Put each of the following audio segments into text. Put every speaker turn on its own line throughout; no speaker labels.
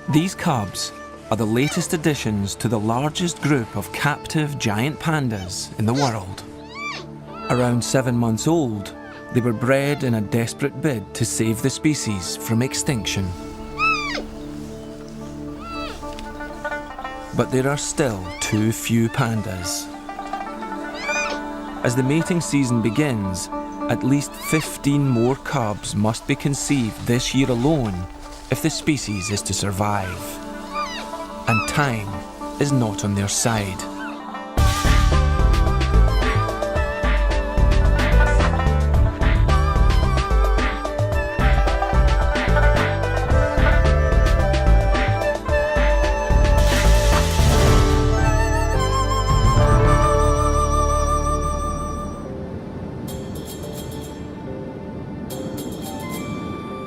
These cubs are the latest additions to the largest group of captive giant pandas in the world. Around 7 months old, they were bred in a desperate bid to save the species from extinction. But there are still too few pandas. As the mating season begins, at least 15 more cubs must be conceived this year alone if the species is to survive. And time is not on their side.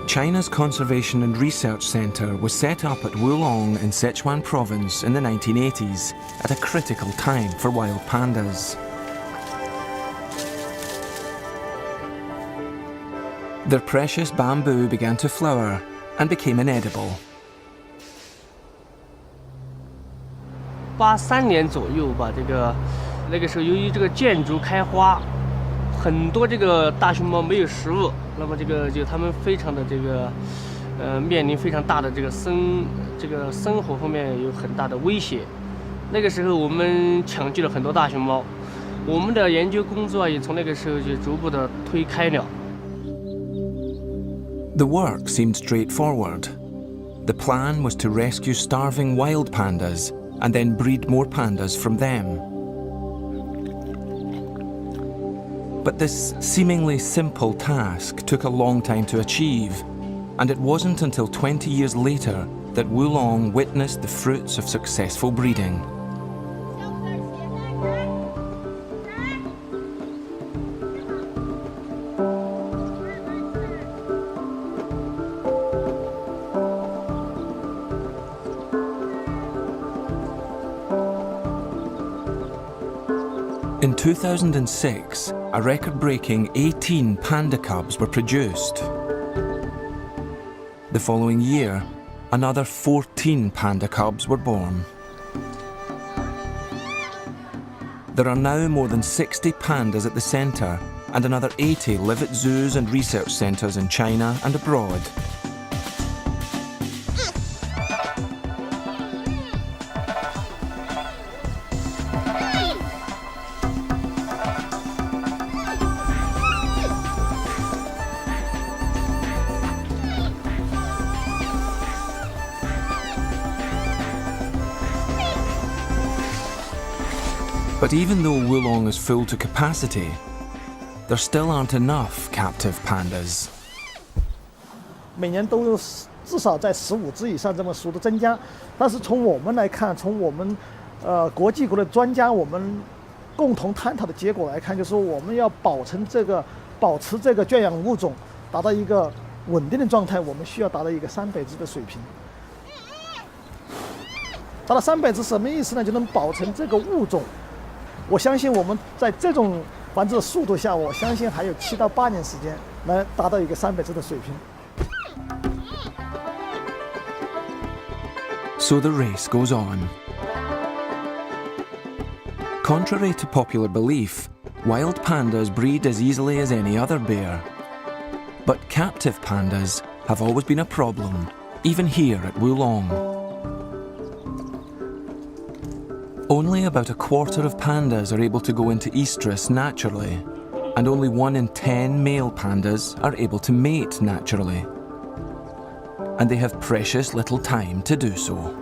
China's Conservation and Research Centre was set up at Wulong in Sichuan Province in the 1980s at a critical time for wild pandas. Their precious bamboo began to flower and became inedible.
83年左右吧，那个时候由于这个建筑开花，很多这个大熊猫没有食物。 那么就它们非常的面临非常大的生活方面有很大的威胁。那个时候我们抢救了很多大熊猫，我们的研究工作也从那个时候就逐步的推开了。
The work seemed straightforward. The plan was to rescue starving wild pandas and then breed more pandas from them. But this seemingly simple task took a long time to achieve, and it wasn't until 20 years later that Wulong witnessed the fruits of successful breeding. In 2006, a record-breaking 18 panda cubs were produced. The following year, another 14 panda cubs were born. There are now more than 60 pandas at the centre, and another 80 live at zoos and research centres in China and abroad. But even though Wulong is full to capacity, there still aren't enough captive pandas.
每年都有至少在15只以上这么数的增加，但是从我们来看，从我们国际的专家我们共同探讨的结果来看，就是说我们要保持这个圈养物种达到一个稳定的状态，我们需要达到一个300只的水平。达到300只什么意思呢？就能保存这个物种。 我相信我们在这种繁殖的速度下，我相信还有7到8年时间来达到一个300只的水平。
So the race goes on. Contrary to popular belief, wild pandas breed as easily as any other bear. But captive pandas have always been a problem, even here at Wulong. Only about a quarter of pandas are able to go into estrus naturally, and only 1 in 10 male pandas are able to mate naturally. And they have precious little time to do so.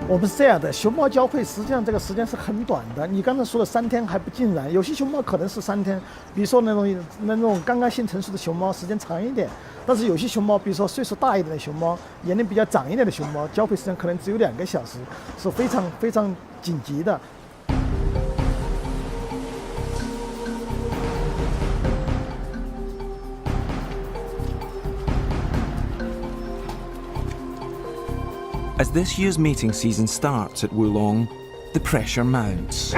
我们是这样的，熊猫交配实际上这个时间是很短的。你刚才说的3天还不尽然，有些熊猫可能是3天，比如说那种刚刚性成熟的熊猫时间长一点，但是有些熊猫，比如说岁数大一点的熊猫，年龄比较长一点的熊猫，交配时间可能只有2个小时，是非常非常紧急的。
As this year's mating season starts at Wulong, the pressure mounts.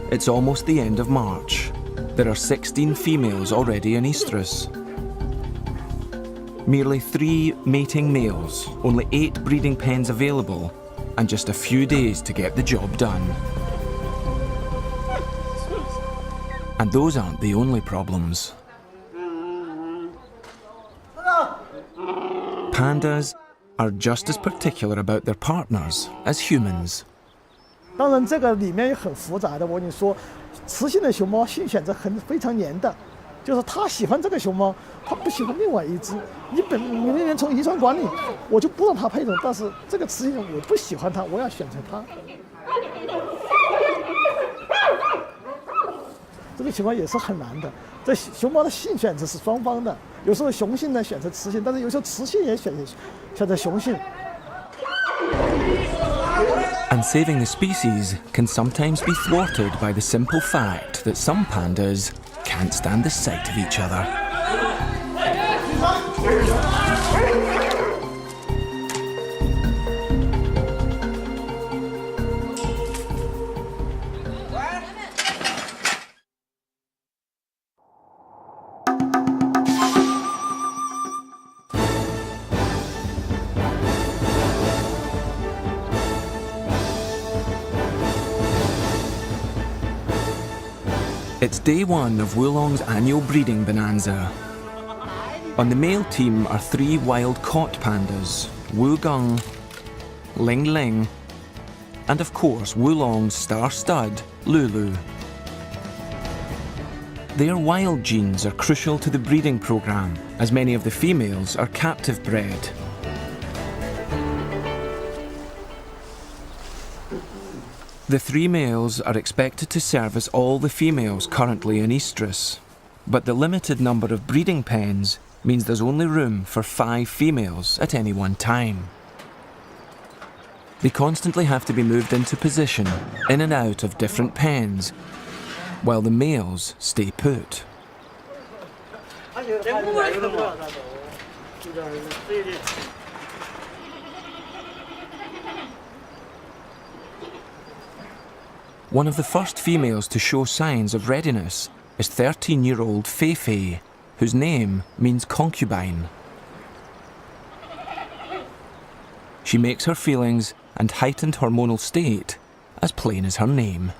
It's almost the end of March. There are 16 females already in estrus. Merely 3 mating males, only 8 breeding pens available, and just a few days to get the job done. And those aren't the only problems. Pandas are just as particular about their partners as humans.
当然，这个里面也很复杂的。我跟你说，雌性的熊猫性选择非常黏的，就是它喜欢这个熊猫，它不喜欢另外一只。你明明从遗传管理，我就不让它配种，但是这个雌性我不喜欢它，我要选择它。这个情况也是很难的。这熊猫的性选择是双方的，有时候雄性呢选择雌性，但是有时候雌性也选择雄性。
And saving the species can sometimes be thwarted by the simple fact that some pandas can't stand the sight of each other. It's day 1 of Wulong's annual breeding bonanza. On the male team are 3 wild-caught pandas, Wugung, Ling Ling, and of course Wulong's star stud, Lulu. Their wild genes are crucial to the breeding program, as many of the females are captive bred. The 3 males are expected to service all the females currently in estrus, but the limited number of breeding pens means there's only room for 5 females at any one time. They constantly have to be moved into position, in and out of different pens, while the males stay put. One of the first females to show signs of readiness is 13-year-old Fei Fei, whose name means concubine. She makes her feelings and heightened hormonal state as plain as her name.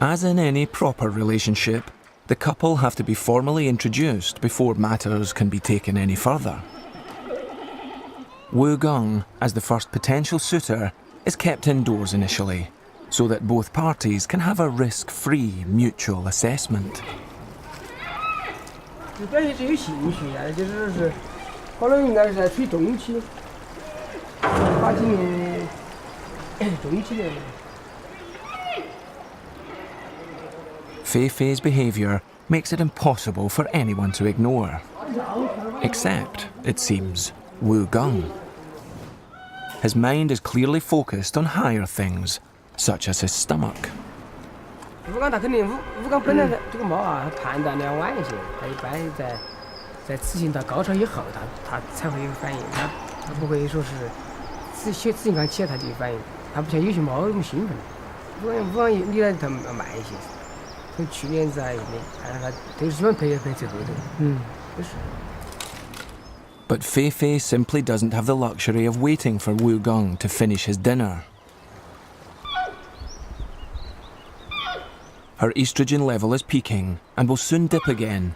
As in any proper relationship, the couple have to be formally introduced before matters can be taken any further. Wugung, as the first potential suitor, is kept indoors initially, so that both parties can have a risk-free mutual assessment. Fei Fei's behaviour makes it impossible for anyone to ignore. Except, it seems, Wugung. His mind is clearly focused on higher things, such as his stomach. But Fei Fei simply doesn't have the luxury of waiting for Wugung to finish his dinner. Her estrogen level is peaking and will soon dip again.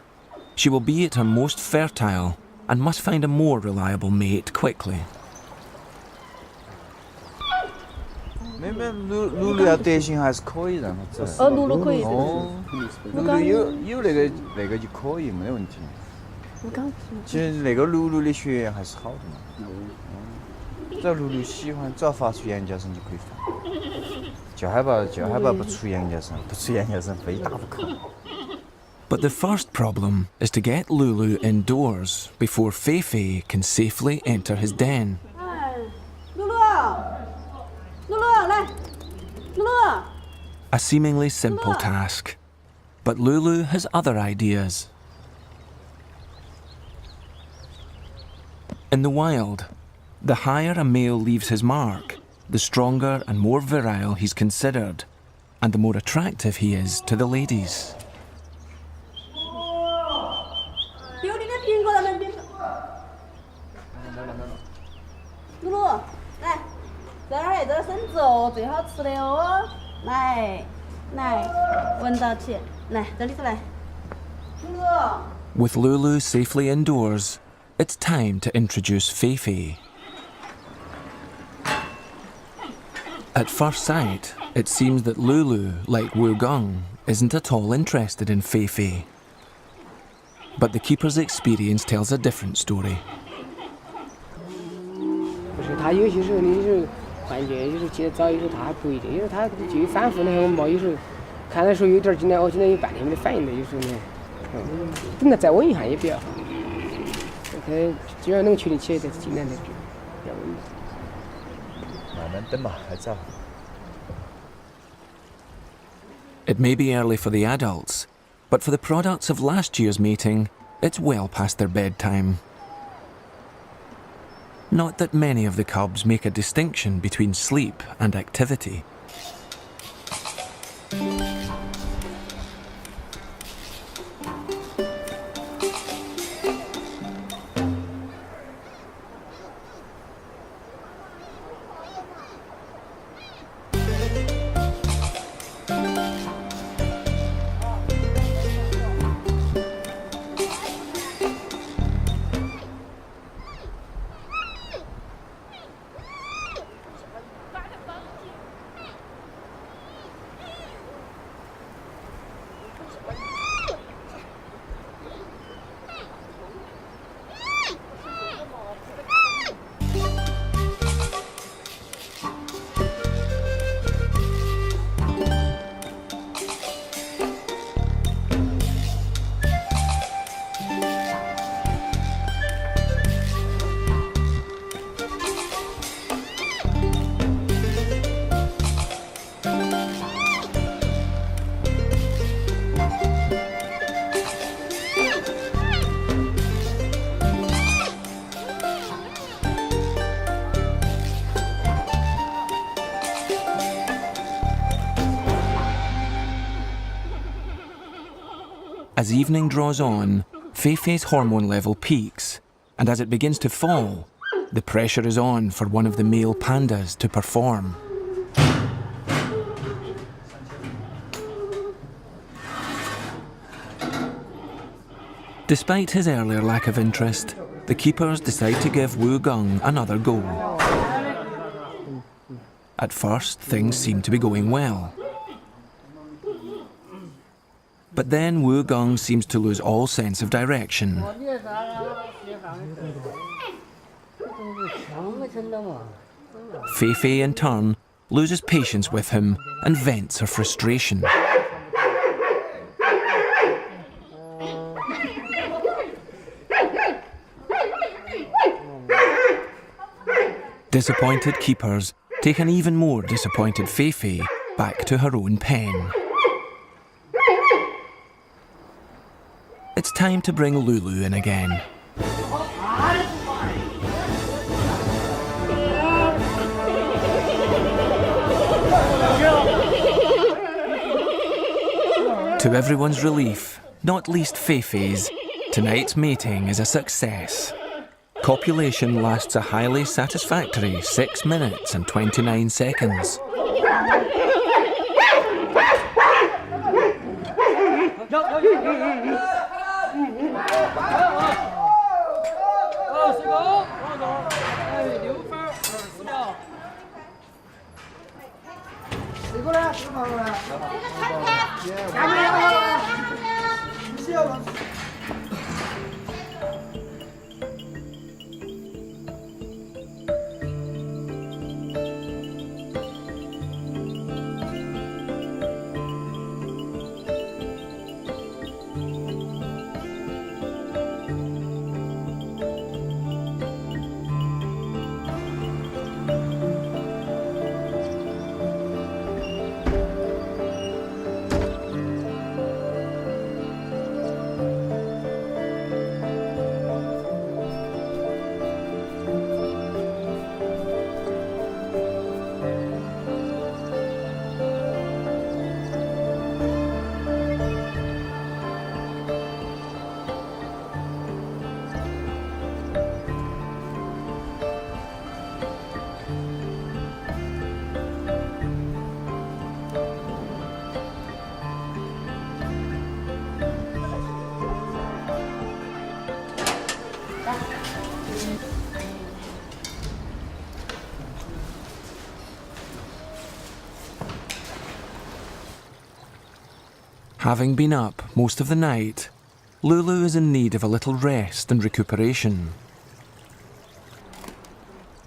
She will be at her most fertile and must find a more reliable mate quickly.
Lulu 要德行还是可以让他走。
露可以。
Lulu 有那个就可以，没问题。其实那个Lulu的血缘还是好的嘛。只要Lulu喜欢，只要发出羊叫声就可以放。就害怕不出羊叫声，不出羊叫声非打不可。
But the first problem is to get Lulu indoors before Fei Fei can safely enter his den. A seemingly simple task, but Lulu has other ideas. In the wild, the higher a male leaves his mark, the stronger and more virile he's considered, and the more attractive he is to the ladies. With Lulu safely indoors, it's time to introduce Feifei. At first sight, it seems that Lulu, like Wu Gong, isn't at all interested in Feifei. But the keeper's experience tells a different story.
不是，他有些时候你是感觉，有时候起得早，有时候他还不一定，有时候他就反复那个嘛，有时候看的时候有点进来，进来有半天没得反应的，有时候呢，等他再稳一下也比较好。他只要能确定起来，再进来再比较稳。
慢慢等嘛，还早。
It may be early for the adults, but for the products of last year's mating, it's well past their bedtime. Not that many of the cubs make a distinction between sleep and activity. As evening draws on, Feifei's hormone level peaks, and as it begins to fall, the pressure is on for one of the male pandas to perform. Despite his earlier lack of interest, the keepers decide to give Wu Gong another go. At first, things seem to be going well. But then Wu Gong seems to lose all sense of direction. Feifei, in turn, loses patience with him and vents her frustration. Disappointed keepers take an even more disappointed Feifei back to her own pen. It's time to bring Lulu in again. To everyone's relief, not least Feifei's, tonight's mating is a success. Copulation lasts a highly satisfactory 6 minutes and 29 seconds. Having been up most of the night, Lulu is in need of a little rest and recuperation.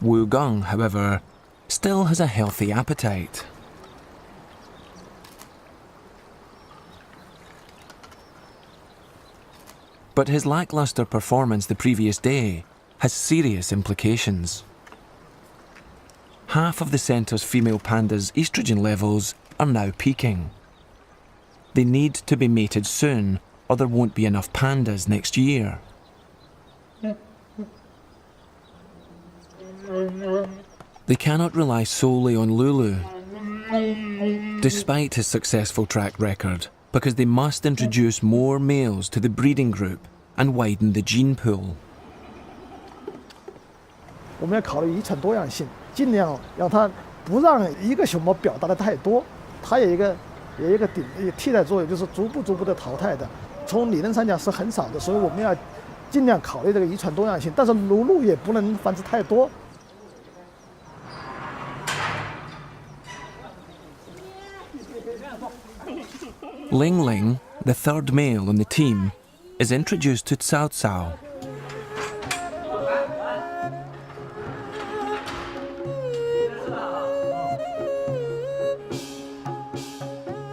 Wu Gung, however, still has a healthy appetite. But his lackluster performance the previous day has serious implications. Half of the centre's female pandas' estrogen levels are now peaking. They need to be mated soon, or there won't be enough pandas next year. They cannot rely solely on Lulu, despite his successful track record, because they must introduce more males to the breeding group and widen the gene pool.
我们要考虑遗传多样性，尽量让它不让一个熊猫表达的太多，它有一个替代作用，就是逐步的淘汰的。从理论上讲是很少的，所以我们要尽量考虑这个遗传多样性，但是乳鹿也不能繁殖太多。
Ling Ling, the third male on the team, is introduced to Cao Cao.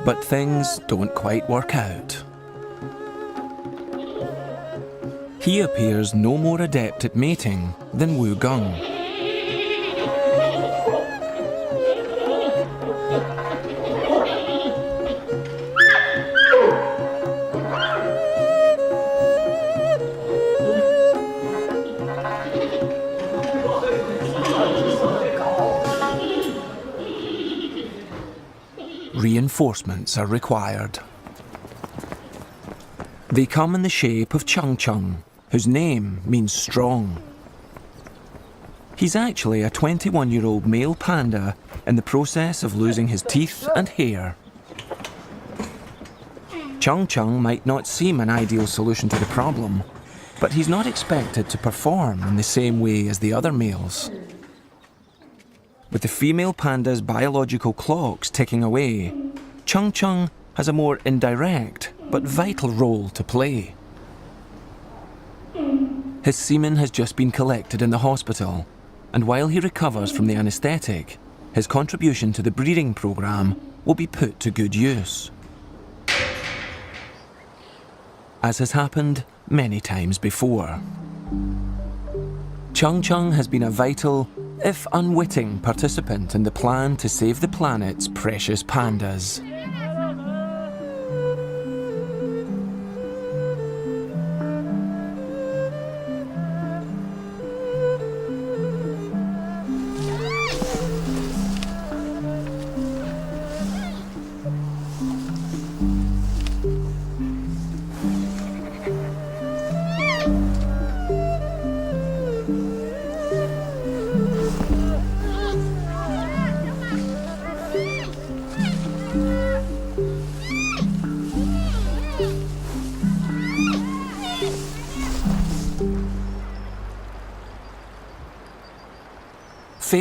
But things don't quite work out. He appears no more adept at mating than Wu Gung. Reinforcements are required. They come in the shape of Chung Chung, whose name means strong. He's actually a 21-year-old male panda in the process of losing his teeth and hair. Chung Chung might not seem an ideal solution to the problem, but he's not expected to perform in the same way as the other males. With the female panda's biological clocks ticking away, Chung Chung has a more indirect but vital role to play. His semen has just been collected in the hospital, and while he recovers from the anaesthetic, his contribution to the breeding programme will be put to good use. As has happened many times before. Chung Chung has been a vital, if unwitting, participant in the plan to save the planet's precious pandas.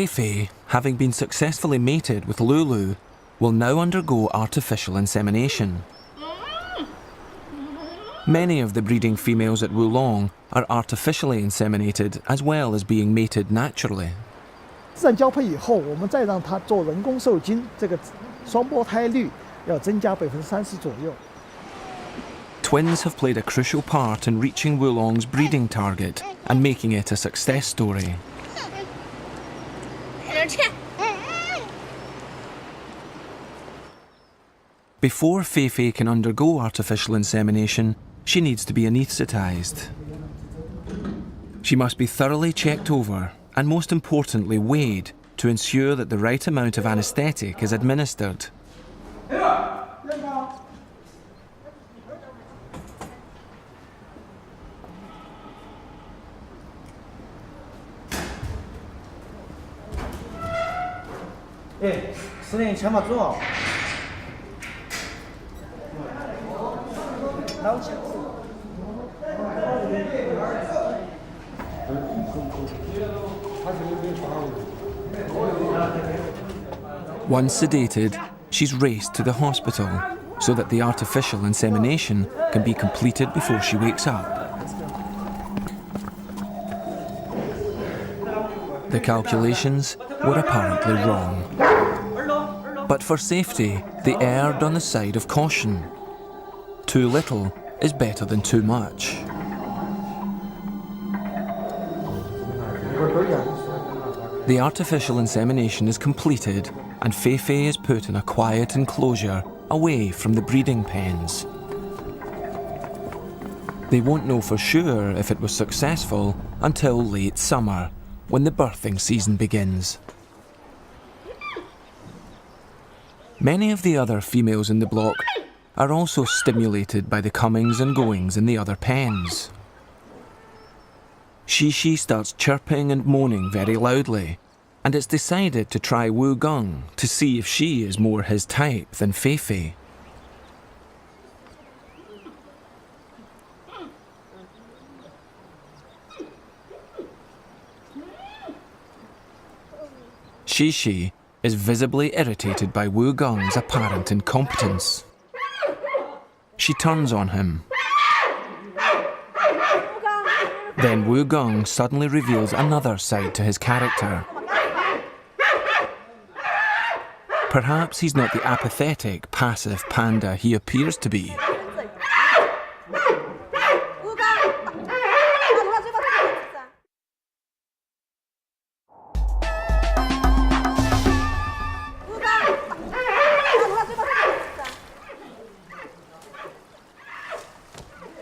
Fei, having been successfully mated with Lulu, will now undergo artificial insemination. Many of the breeding females at Wulong are artificially inseminated as well as being mated naturally.
自然交配以后，我们再让它做人工受精，这个双胞胎率要增加30%左右。
Twins have played a crucial part in reaching Wulong's breeding target and making it a success story. Before Fei can undergo artificial insemination, she needs to be anaesthetised. She must be thoroughly checked over and, most importantly, weighed to ensure that the right amount of anaesthetic is administered. Once sedated, she's raced to the hospital so that the artificial insemination can be completed before she wakes up. The calculations were apparently wrong. But for safety, they erred on the side of caution. Too little is better than too much. The artificial insemination is completed and Feifei is put in a quiet enclosure away from the breeding pens. They won't know for sure if it was successful until late summer, when the birthing season begins. Many of the other females in the block are also stimulated by the comings and goings in the other pens. Shishi starts chirping and moaning very loudly, and it's decided to try Wu Gong to see if she is more his type than Feifei. Shishi is visibly irritated by Wu Gong's apparent incompetence. She turns on him. Then Wu Gong suddenly reveals another side to his character. Perhaps he's not the apathetic, passive panda he appears to be.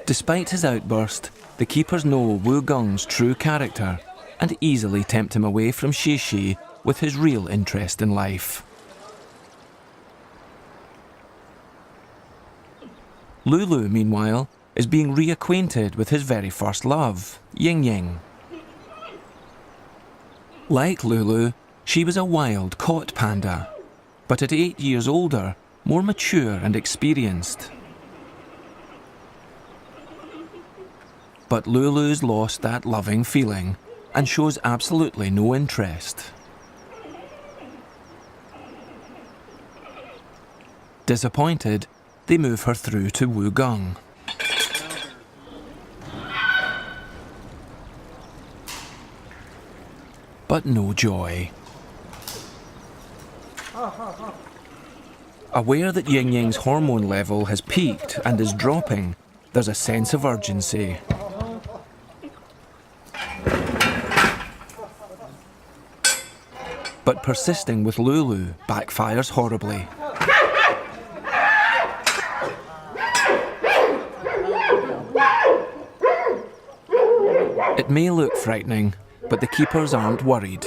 Despite his outburst, the keepers know Wu Gong's true character and easily tempt him away from Shishi with his real interest in life. Lulu, meanwhile, is being reacquainted with his very first love, Ying Ying. Like Lulu, she was a wild caught panda, but at 8 years older, more mature and experienced. But Lulu's lost that loving feeling and shows absolutely no interest. Disappointed, they move her through to Wu Gong. But no joy. Aware that Ying Ying's hormone level has peaked and is dropping, there's a sense of urgency. But persisting with Lulu backfires horribly. It may look frightening, but the keepers aren't worried.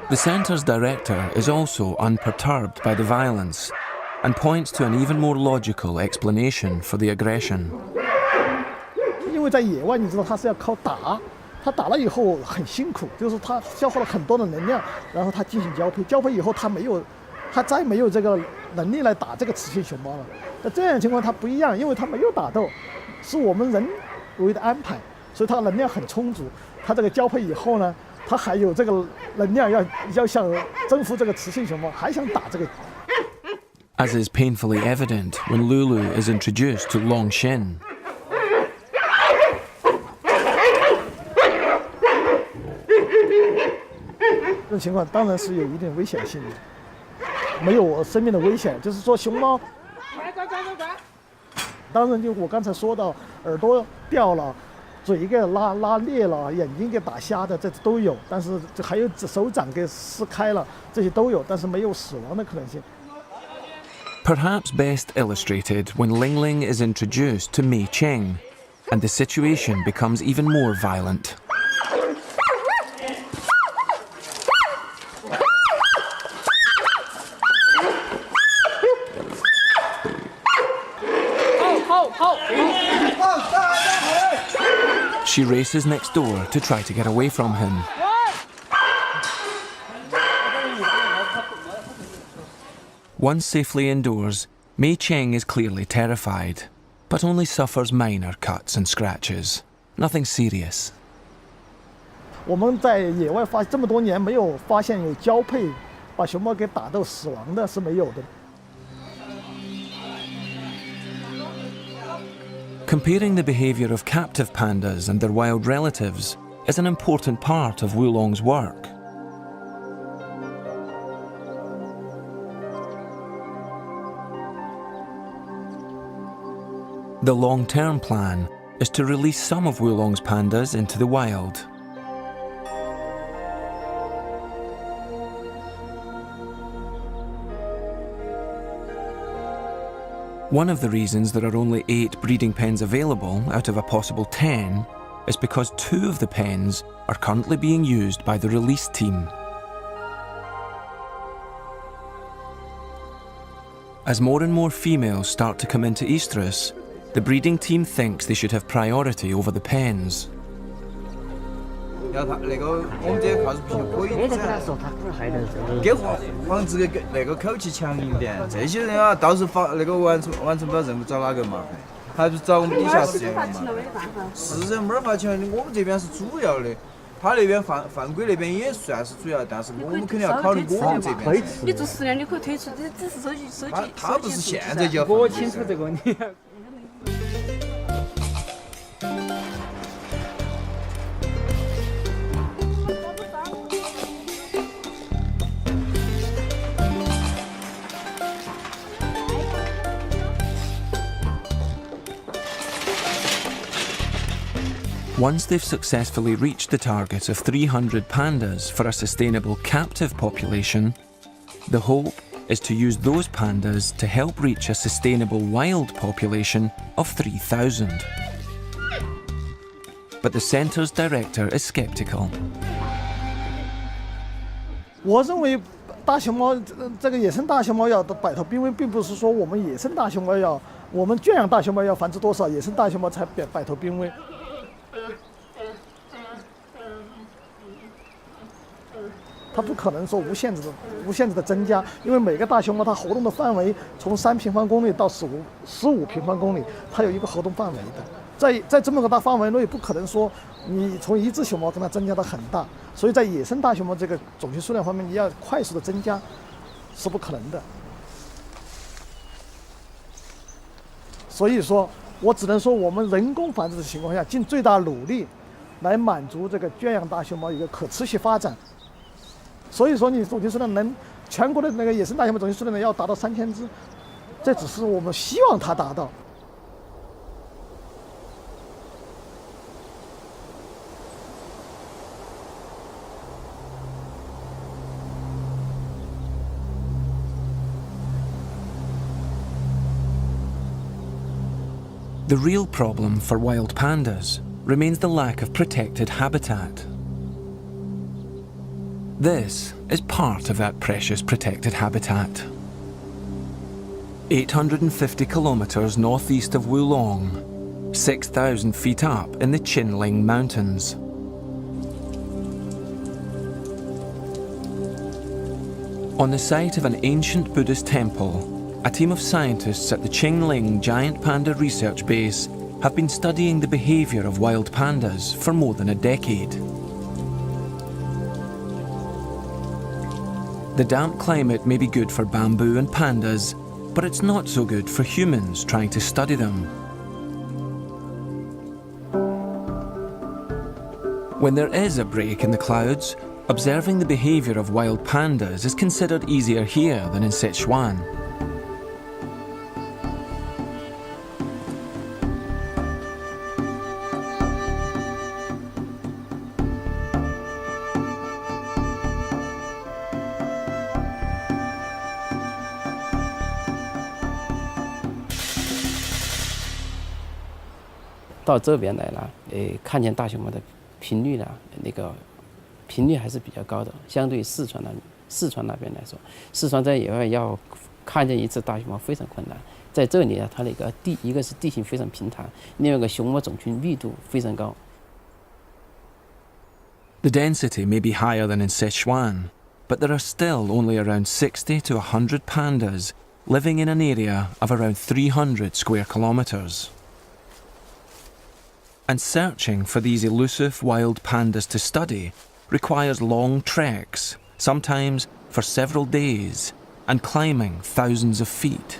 The centre's director is also unperturbed by the violence and points to an even more logical explanation for the aggression.
因为在野外，你知道它是要靠打。 他打了以后很辛苦，就是他消耗了很多的能量，然后他进行交配，交配以后他再没有这个能力来打这个雌性熊猫了。那这样的情况他不一样，因为他没有打斗，是我们人为的安排，所以他能量很充足。他这个交配以后呢，他还有这个能量要想征服这个雌性熊猫，还想打这个。
As is painfully evident when Lulu is introduced to Longshin.
这种情况当然是有一定危险性的，没有生命的危险，就是说熊猫，当然就我刚才说到，耳朵掉了，嘴给拉裂了，眼睛给打瞎的，这都有，但是还有手掌给撕开了，这些都有，但是没有死亡的可能性。
Perhaps best illustrated when Ling Ling is introduced to Mei Cheng, and the situation becomes even more violent. She races next door to try to get away from him. Once safely indoors, Mei Cheng is clearly terrified, but only suffers minor cuts and scratches. Nothing serious.
我们在野外这么多年没有发现有交配把熊猫给打斗死亡的是没有的。
Comparing the behaviour of captive pandas and their wild relatives is an important part of Wulong's work. The long-term plan is to release some of Wulong's pandas into the wild. One of the reasons there are only 8 breeding pens available out of a possible 10 is because 2 of the pens are currently being used by the release team. As more and more females start to come into estrus, the breeding team thinks they should have priority over the pens.
要他那个我们这个靠是必须可以
没得跟他说，他可能害得是。
给防止个那个口气强一点。这些人啊，到时候那个完成不了任务，找哪个麻烦？还不是找我们底下是这样的嘛？是人没法请，我们这边是主要的，他那边犯规那边也算是主要，但是我们肯定要考虑我们这边。
你做10年你可以退出，这只是收据。
他不是现在就要。
我清楚这个问题。
Once they've successfully reached the target of 300 pandas for a sustainable captive population, the hope is to use those pandas to help reach a sustainable wild population of 3,000. But the centre's director is sceptical.
我认为大熊猫这个野生大熊猫要摆脱濒危，并不是说我们野生大熊猫要，我们圈养大熊猫要繁殖多少，野生大熊猫才摆脱濒危。它不可能说无限制的增加，因为每个大熊猫它活动的范围从3平方公里到15平方公里，它有一个活动范围的。在这么个大范围内，不可能说你从一只熊猫跟它增加的很大，所以在野生大熊猫这个种群数量方面，你要快速的增加是不可能的。所以说，我只能说我们人工繁殖的情况下，尽最大努力来满足这个圈养大熊猫一个可持续发展。所以说，你种群数量能全国的那个野生大熊猫种群数量要达到3000只，这只是我们希望它达到。
The real problem for wild pandas remains the lack of protected habitat. This is part of that precious protected habitat. 850 kilometres northeast of Wulong, 6,000 feet up in the Chinling Mountains. On the site of an ancient Buddhist temple, a team of scientists at the Chinling Giant Panda Research Base have been studying the behaviour of wild pandas for more than a decade. The damp climate may be good for bamboo and pandas, but it's not so good for humans trying to study them. When there is a break in the clouds, observing the behaviour of wild pandas is considered easier here than in Sichuan.
"到这边来了，看见大熊猫的频率呢，那个频率还是比较高的，相对于四川那边来说，四川在野外要看见一只大熊猫非常困难。在这里啊，它那个一个是地形非常平坦，另外一个熊猫种群密度非常高。
The density may be higher than in Sichuan, but there are still only around 60 to 100 pandas living in an area of around 300 square kilometres. And searching for these elusive wild pandas to study requires long treks, sometimes for several days and climbing thousands of feet.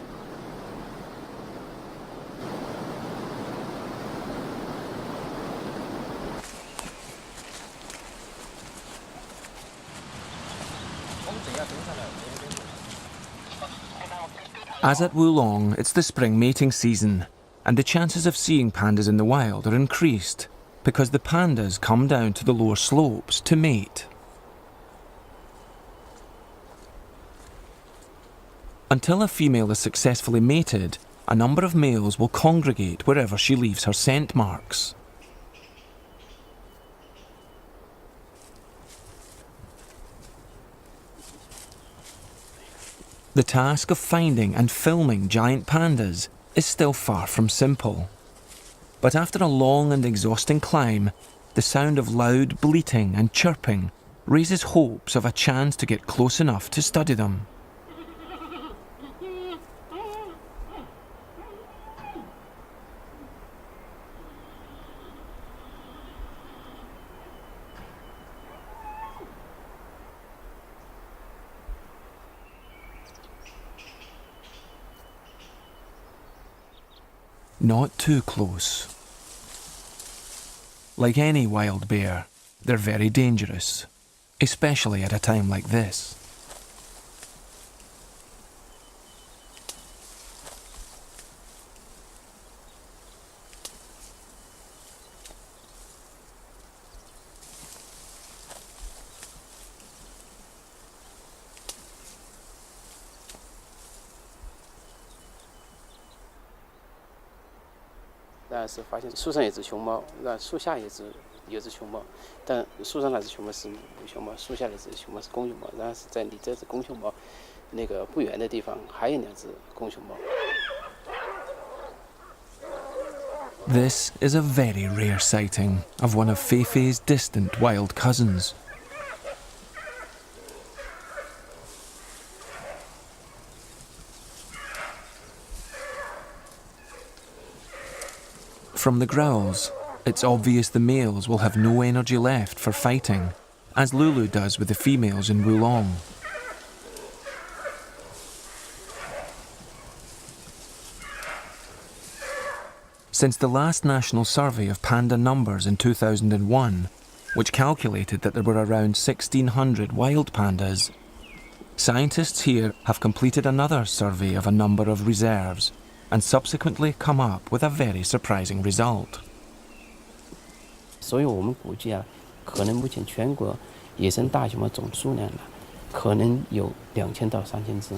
As at Wulong, it's the spring mating season, and the chances of seeing pandas in the wild are increased because the pandas come down to the lower slopes to mate. Until a female is successfully mated, a number of males will congregate wherever she leaves her scent marks. The task of finding and filming giant pandas is still far from simple. But after a long and exhausting climb, the sound of loud bleating and chirping raises hopes of a chance to get close enough to study them. Not too close. Like any wild bear, they're very dangerous, especially at a time like this.
然后是发现树上有只熊猫，然后树下有只熊猫，但树上那只熊猫是母熊猫，树下那只熊猫是公熊猫。然后是在离这只公熊猫那个不远的地方还有2只公熊猫。
This is a very rare sighting of one of Feifei's distant wild cousins. From the growls, it's obvious the males will have no energy left for fighting, as Lulu does with the females in Wulong. Since the last national survey of panda numbers in 2001, which calculated that there were around 1,600 wild pandas, scientists here have completed another survey of a number of reserves and subsequently come up with a very surprising result.
所以我们估计可能目前全国野生大熊猫总数量可能有2000到3000只。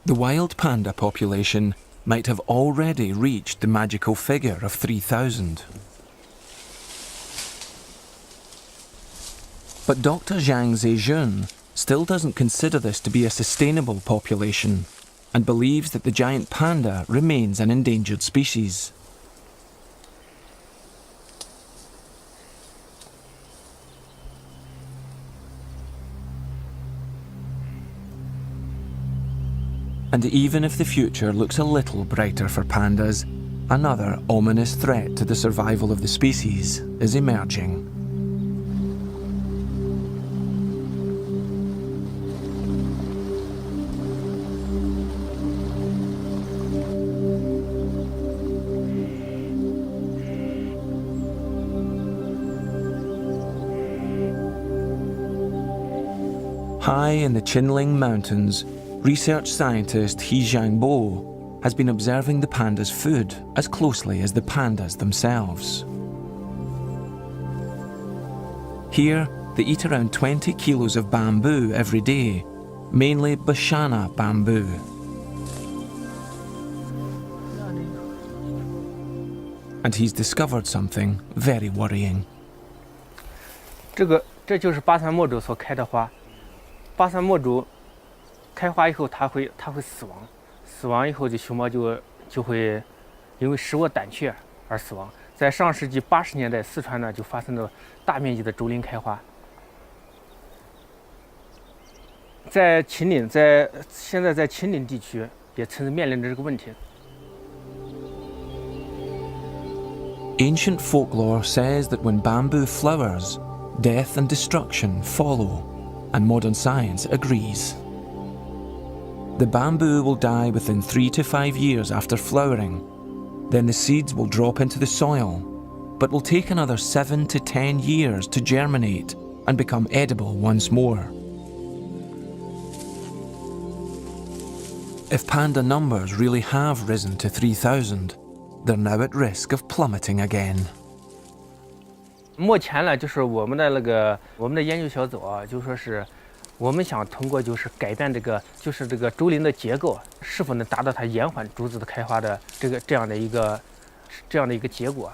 The wild panda population might have already reached the magical figure of 3,000. But Dr. Zhang Zejun still doesn't consider this to be a sustainable population and believes that the giant panda remains an endangered species. And even if the future looks a little brighter for pandas, another ominous threat to the survival of the species is emerging. High in the Qinling Mountains, research scientist He Jiangbo has been observing the pandas' food as closely as the pandas themselves. Here, they eat around 20 kilos of bamboo every day, mainly Bashana bamboo. And he's discovered something very worrying.
这就是巴山墨竹所开的花。巴山墨竹开花以后，它会死亡，死亡以后，这熊猫就会因为食物胆怯而死亡。在上世纪80年代，四川呢就发生了大面积的竹林开花。在秦岭，现在在秦岭地区也曾经面临着这个问题。
Ancient folklore says that when bamboo flowers, death and destruction follow, and modern science agrees. The bamboo will die within 3 to 5 years after flowering. Then the seeds will drop into the soil, but will take another 7 to 10 years to germinate and become edible once more. If panda numbers really have risen to 3,000, they're now at risk of plummeting again.
目前呢，就是我们的研究小组啊，就说是我们想通过就是改变这个竹林的结构，是否能达到它延缓竹子的开花的这样的一个结果。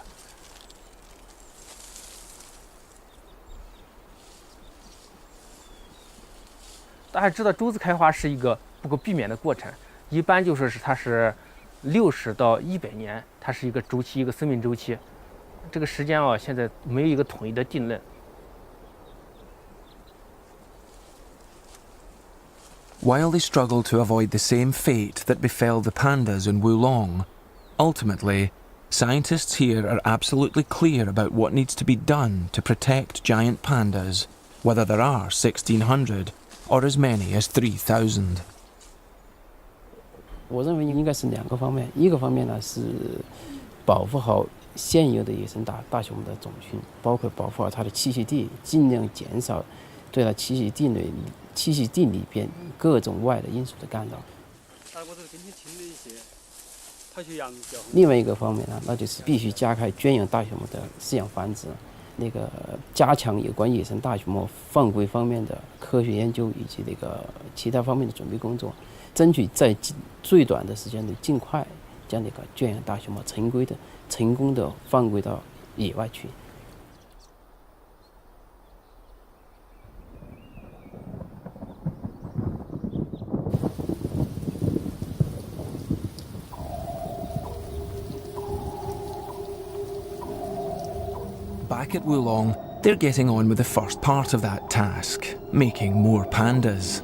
大家知道竹子开花是一个不可避免的过程，一般就说是它是60到100年，它是一个周期，一个生命周期。这个时间啊，现在没有一个统一的定论。
While they struggle to avoid the same fate that befell the pandas in Wulong, ultimately, scientists here are absolutely clear about what needs to be done to protect giant pandas, whether there are 1,600 or as many as 3,000.
我认为应该是2个方面，一个方面呢是保护好现有的野生大熊的种群，包括保护好它的栖息地，尽量减少对它栖息地里边各种外的因素的干扰。另外一个方面呢，那就是必须加开圈养大熊猫的饲养繁殖，加强有关野生大熊猫放归方面的科学研究以及其他方面的准备工作，争取在最短的时间内尽快将圈养大熊猫成功的放归到野外去。
Back at Wulong, they're getting on with the first part of that task, making more pandas.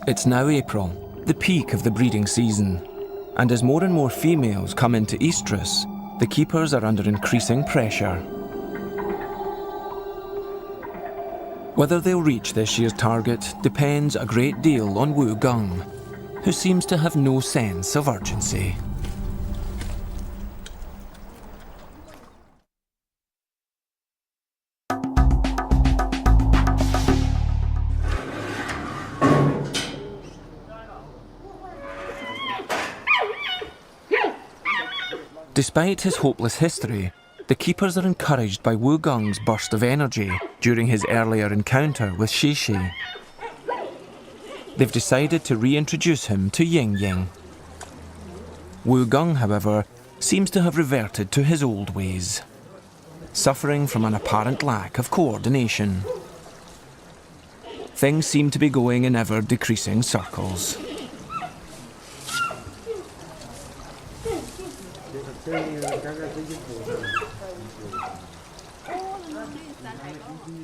It's now April, the peak of the breeding season, and as more and more females come into estrus, the keepers are under increasing pressure. Whether they'll reach this year's target depends a great deal on Wu Gung, who seems to have no sense of urgency. Despite his hopeless history, the keepers are encouraged by Wu Gung's burst of energy during his earlier encounter with Shishi. They've decided to reintroduce him to Ying Ying. Wu Gung, however, seems to have reverted to his old ways, suffering from an apparent lack of coordination. Things seem to be going in ever-decreasing circles.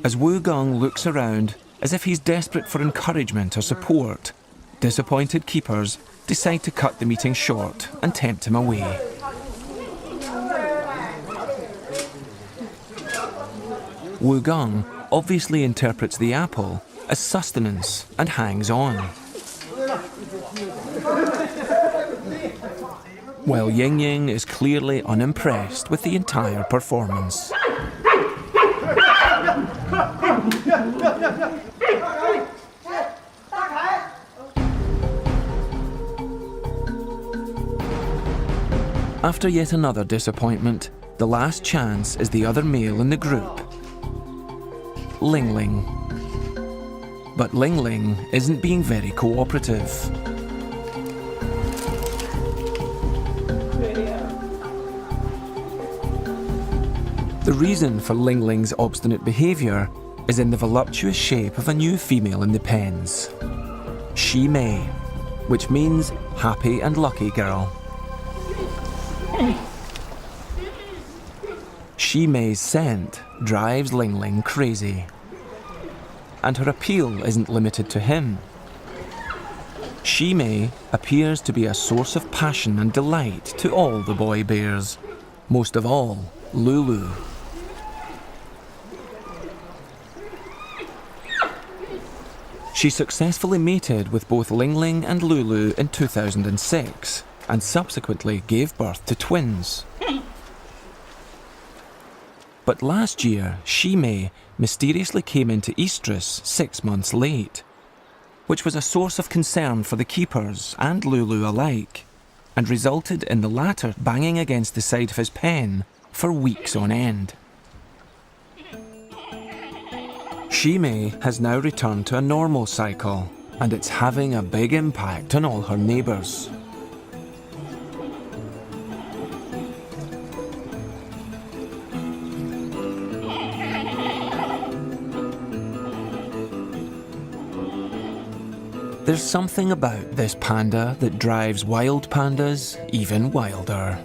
As Wu Gung looks around as if he's desperate for encouragement or support, disappointed keepers decide to cut the meeting short and tempt him away. Wu Gung obviously interprets the apple as sustenance and hangs on. While Ying Ying is clearly unimpressed with the entire performance. After yet another disappointment, the last chance is the other male in the group, Ling Ling. But Ling Ling isn't being very cooperative. The reason for Ling Ling's obstinate behaviour is in the voluptuous shape of a new female in the pens, Shi Mei, which means happy and lucky girl. Shi Mei's scent drives Ling Ling crazy, and her appeal isn't limited to him. Shi Mei appears to be a source of passion and delight to all the boy bears, most of all Lulu. She successfully mated with both Ling Ling and Lulu in 2006 and subsequently gave birth to twins. But last year, Shimei mysteriously came into estrus 6 months late, which was a source of concern for the keepers and Lulu alike, and resulted in the latter banging against the side of his pen for weeks on end. Shimei has now returned to a normal cycle, and it's having a big impact on all her neighbours. There's something about this panda that drives wild pandas even wilder.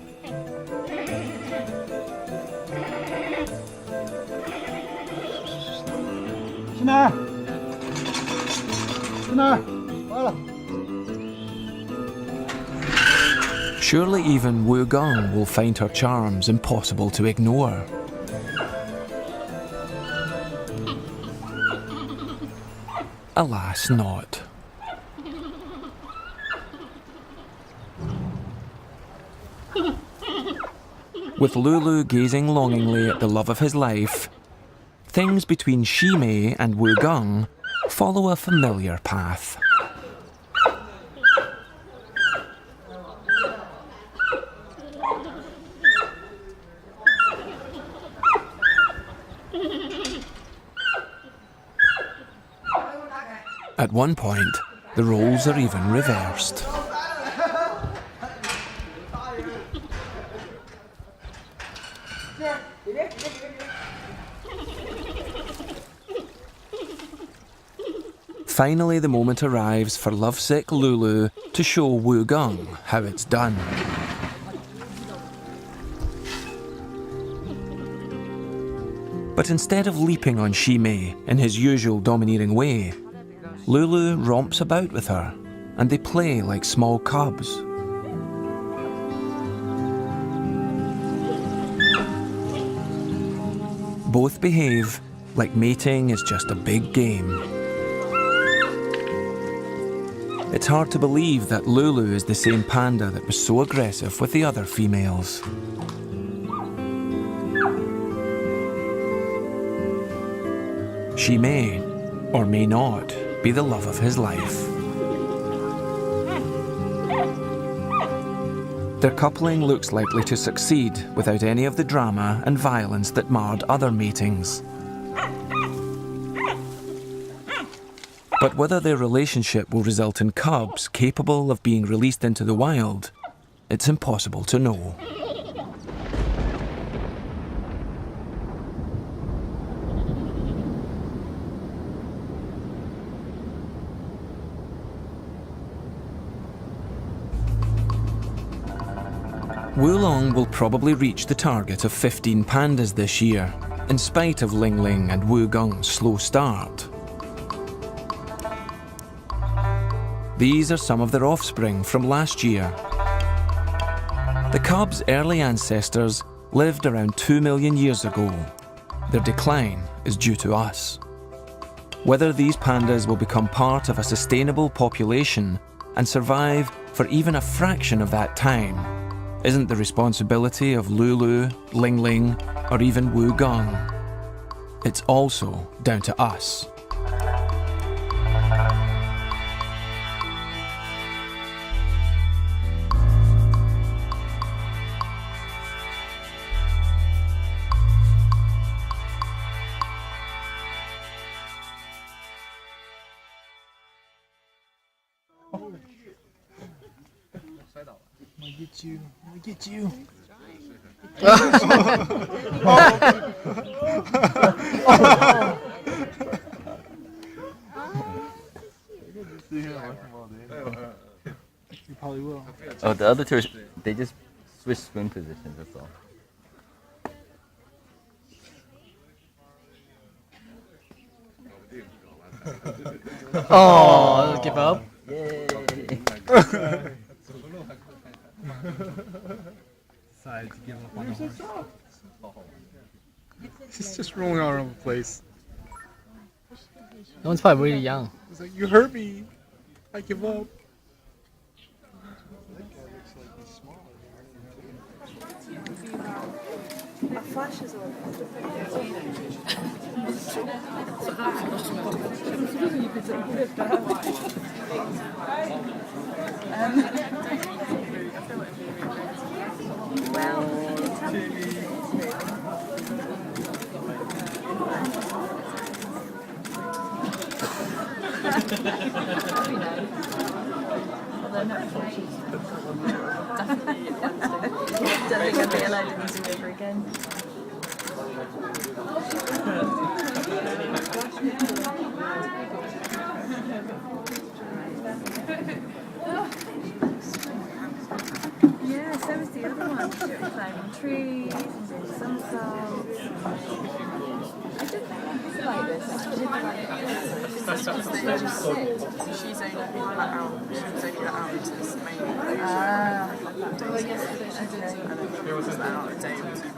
Surely even Wu Gong will find her charms impossible to ignore. Alas, not. With Lulu gazing longingly at the love of his life, things between Shimei and Wu Gong follow a familiar path. At one point, the roles are even reversed. Finally, the moment arrives for lovesick Lulu to show Wu Gong how it's done. But instead of leaping on Shimei in his usual domineering way, Lulu romps about with her, and they play like small cubs. Both behave like mating is just a big game. It's hard to believe that Lulu is the same panda that was so aggressive with the other females. She may, or may not, be the love of his life. Their coupling looks likely to succeed without any of the drama and violence that marred other matings. But whether their relationship will result in cubs capable of being released into the wild, it's impossible to know. Wulong will probably reach the target of 15 pandas this year, in spite of Ling Ling and Wu Gong's slow start. These are some of their offspring from last year. The cubs' early ancestors lived around 2 million years ago. Their decline is due to us. Whether these pandas will become part of a sustainable population and survive for even a fraction of that time isn't the responsibility of Lulu, Ling Ling, or even Wu Gong. It's also down to us.
I'll get you. You probably will.
Oh, the other two, they just switch spoon positions, that's all.
Oh, give up.
Yay!
Decided to give up on the horse. He's just rolling all over the place.
That one's probably really young.
He's like, you hurt me. I give up. That guy looks like he's smaller.
A flash is all. Definitely don't think I'd be allowed in the zoo ever again. Yeah, so was the other one. Climbing trees and doing somersaults. I did like this. I did like this. She's only let out. She was only let out into this main location. Well, yesterday she did. And then she was let out a day or two.